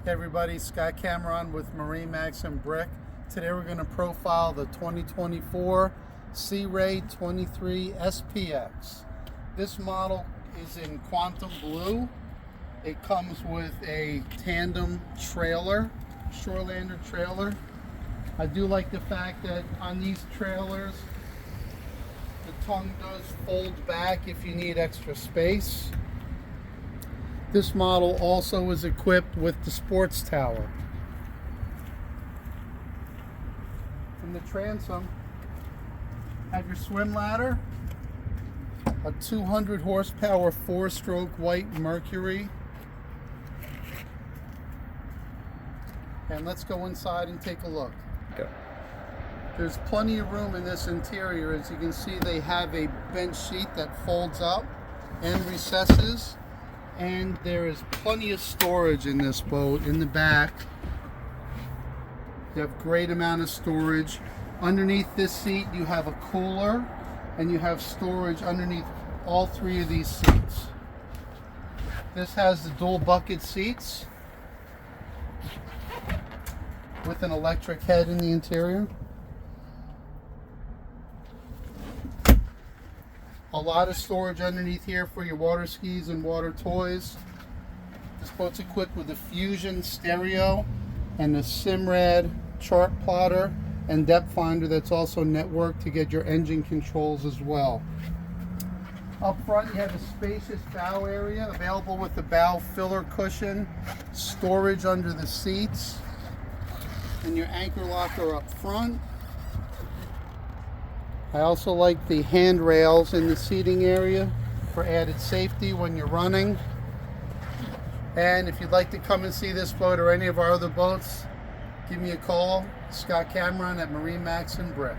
Hey everybody, Scott Cameron with MarineMax Brick. Today we're going to profile the 2024 Sea Ray 23 SPX. This model is in quantum blue. It comes with a tandem trailer, Shorelander trailer. I do like the fact that on these trailers, the tongue does fold back if you need extra space. This model also is equipped with the sports tower. In the transom, have your swim ladder, a 200 horsepower 4-stroke white Mercury. And let's go inside and take a look. Go. There's plenty of room in this interior. As you can see, they have a bench seat that folds up and recesses. And there is plenty of storage in this boat in the back. You have great amount of storage. Underneath this seat you have a cooler, and you have storage underneath all three of these seats. This has the dual bucket seats with an electric head in the interior. A lot of storage underneath here for your water skis and water toys. This boat's equipped with a Fusion stereo and a Simrad chart plotter and depth finder that's also networked to get your engine controls as well. Up front you have a spacious bow area available with the bow filler cushion, storage under the seats, and your anchor locker up front. I also like the handrails in the seating area for added safety when you're running. And if you'd like to come and see this boat or any of our other boats, give me a call. Scott Cameron at MarineMax Brick.